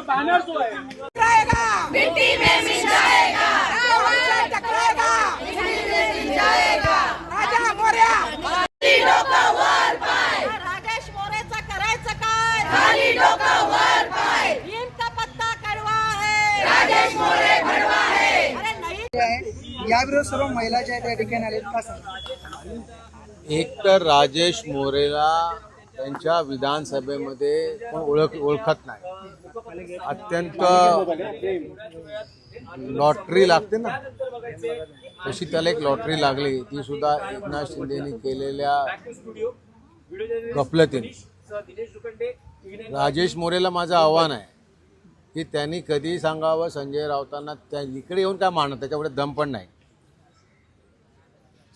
Banner जो है मिट्टी में मिल जाएगा, टकराएगा, मिट्टी में मिल जाएगा। राजा मोरया खाली डोकं वर पाय, राजेश मोरेचं करायचं काय? खाली डोकं वर पाय, इनका पत्ता कडवा है, राजेश मोरे भडवा है। अरे नहीं याविरोधात सर्व महिला ज्या त्या ठिकाणी आल्या का सांगा? एक तर राजेश मोरेला त्यांच्या विधानसभेमध्ये कोण ओळखत नाही. अत्यंत लॉटरी लागते ना, तशी त्याला एक लॉटरी लागली, ती सुद्धा एकनाथ शिंदेनी केलेल्या गफलतीने. राजेश मोरेला माझं आव्हान आहे की त्यांनी कधी सांगावं संजय राऊतांना, त्या इकडे येऊन काय मानत, त्याच्याकडे दम पण नाही.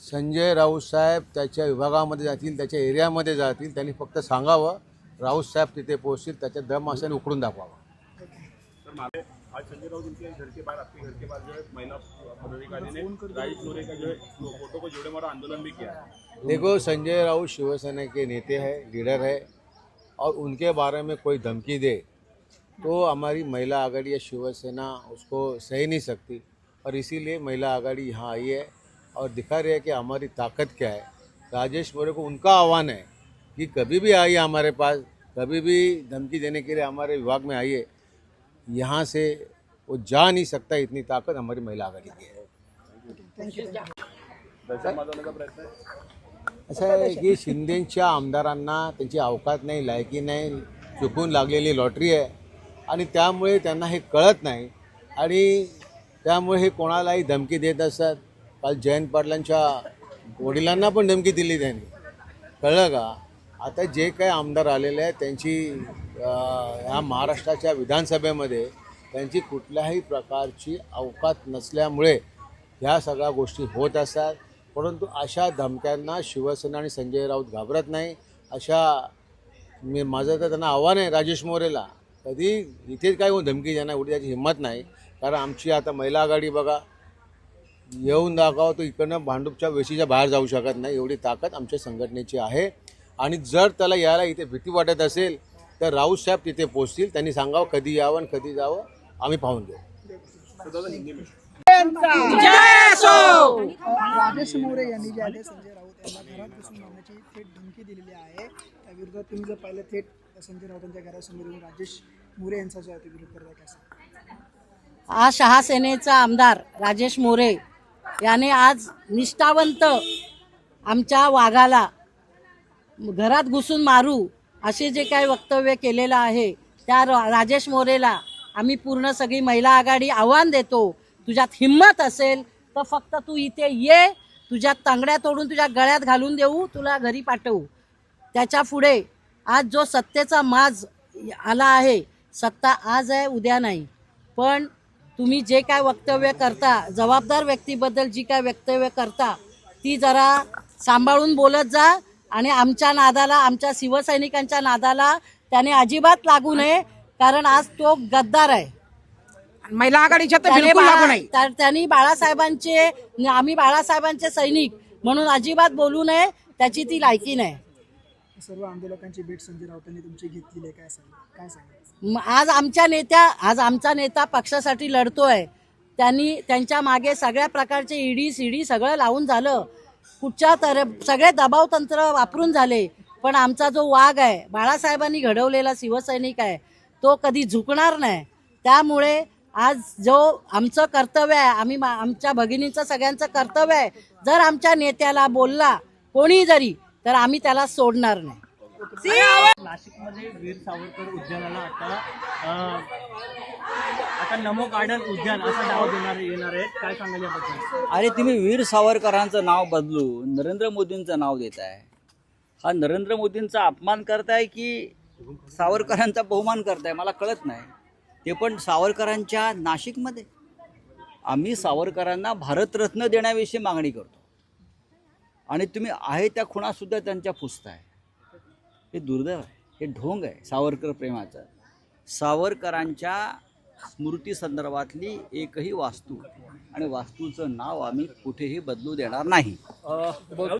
संजय राऊत साहेब त्याच्या विभागामध्ये जातील, त्याच्या एरियामध्ये जातील, त्यांनी फक्त सांगावं, राऊत साहेब तिथे पोहोचतील, त्याच्या दम असेल उकडून दाखवावा. आज संजय राउत उनके घर के बाहर, आपके घर के बाहर जो है महिला पदाधिकारी ने राजेश मोरे का जो है फोटो को जोड़े मारा आंदोलन भी किया है। देखो, संजय राउत शिवसेना के नेते हैं, लीडर है, और उनके बारे में कोई धमकी दे तो हमारी महिला आघाड़ी या शिवसेना उसको सह नहीं सकती, और इसीलिए महिला आघाड़ी यहाँ आई है और दिखा रही है कि हमारी ताकत क्या है. राजेश मोरे को उनका आह्वान है कि कभी भी आइए हमारे पास, कभी भी धमकी देने के लिए हमारे विभाग में आइए, यहाँ से वो जा नहीं सकता, इतनी ताकत हमारी महिला आघाड़ी की है. असं आहे की शिंदेच्या आमदारांना त्यांची अवकात नाही, लायकी नाही, चुकून लागलेली लॉटरी आहे, आणि त्यामुळे त्यांना हे कळत नाही, आणि त्यामुळे हे कोणालाही धमकी देत असतात. काल जयंत पाटलांच्या वडिलांना पण धमकी दिली त्यांनी, कळलं का? आता जे काही आमदार आलेले आहेत त्यांची ह्या महाराष्ट्राच्या विधानसभेमध्ये त्यांची कुठल्याही प्रकारची अवकात नसल्यामुळे ह्या सगळ्या गोष्टी होत असतात. परंतु अशा धमक्यांना शिवसेना आणि संजय राऊत घाबरत नाही. माझं तर त्यांना आव्हान आहे राजेश मोरेला, कधी इथेच काय धमकी देणार एवढी त्याची हिंमत नाही. कारण आमची आता महिला आघाडी बघा, येऊन दाखवा तो इकडनं भांडूपच्या वेशीच्या बाहेर जाऊ शकत नाही, एवढी ताकद आमच्या संघटनेची आहे. आणि जर त्याला यायला इथे भीती वाटत असेल तर राऊत साहेब तिथे पोहोचतील, त्यांनी सांगावं कधी यावं आणि कधी जावं, आम्ही पाहून घेऊ. राजेश मोरे यांनी जे आहे संजय राऊत यांना घरात घुसून मारण्याची थेट धमकी दिलेली आहे. त्या विरोधात तुम्ही जर पाहिलं थेट संजय राऊतांच्या घरासमोर येऊन राजेश मोरे यांचा जो आहे तो विरोध करताय कसं? आज शहासेनेचा आमदार राजेश मोरे याने आज निष्ठावंत आमच्या वाघाला घरात घुसून मारू असे जे काही वक्तव्य केलेलं आहे, त्या राजेश मोरेला आम्ही पूर्ण सगळी महिला आघाडी आव्हान देतो, तुझ्यात हिम्मत असेल तर फक्त तू इथे ये, तुझ्या तांगड्या तोडून तुझ्या गळ्यात घालून देऊ, तुला घरी पाठवू. त्याच्या पुढे आज जो सत्तेचा माज आला आहे, सत्ता आज आहे उद्या नाही, पण तुम्ही जे काय वक्तव्य करता, जबाबदार व्यक्तीबद्दल जी काय वक्तव्य करता ती जरा सांभाळून बोलत जा, आणि आमच्या नादाला, आमच्या शिवसैनिकांच्या नादाला त्याने अजिबात लागू नये, कारण आज तो गद्दार आहे. महिला आघाडीच्या तर बिलकुल लागू नाही. त्यांनी आम्ही बाळासाहेबांचे सैनिक म्हणून अजिबात बोलू नये, त्याची ती लायकी नाही. सर्व आंदोलकांची भेट संजय राऊतांनी तुमची घेतलेली आहे, काय सांगा? आज आमचा नेता पक्षासाठी लढतोय. त्यांच्या मागे सगळ्या प्रकारचे ईडी सीडी सगळं लावून झालं, सगळे दबाव तंत्र वापरून झाले, पण आमचा जो वाघ आहे, बाळासाहेबांनी घडवलेला शिवसैनिक आहे, तो कधी झुकणार नाही. त्यामुळे आज जो आमचं कर्तव्य आहे, आमच्या भगिनींचं सगळ्यांचं कर्तव्य आहे, जर आमच्या नेत्याला बोलला कोणी जरी तर आम्ही त्याला सोडणार नाही. नाशिकमध्ये वीर सावरकर उद्यानाला आता नमो गार्डन उद्यान असं नाव येणार आहे, काय सांगाल याबद्दल? अरे तुम्ही वीर सावरकरांचं नाव बदलून नरेंद्र मोदींचं नाव देत आहे. हा नरेंद्र मोदींचा अपमान करताय की सावरकरांचा बहुमान करताय मला कळत नाही. ते पण सावरकरांच्या नाशिकमध्ये. आम्ही सावरकरांना भारतरत्न देण्याविषयी मागणी करतो, आणि तुम्ही आहे त्या खुणासुद्धा त्यांच्या पुसताय. हे दुर्दैव आहे, हे ढोंग आहे सावरकर प्रेमाचं. सावरकरांच्या स्मृती संदर्भातली एकही वास्तू आणि वास्तूचं नाव आम्ही कुठेही बदलू देणार नाही.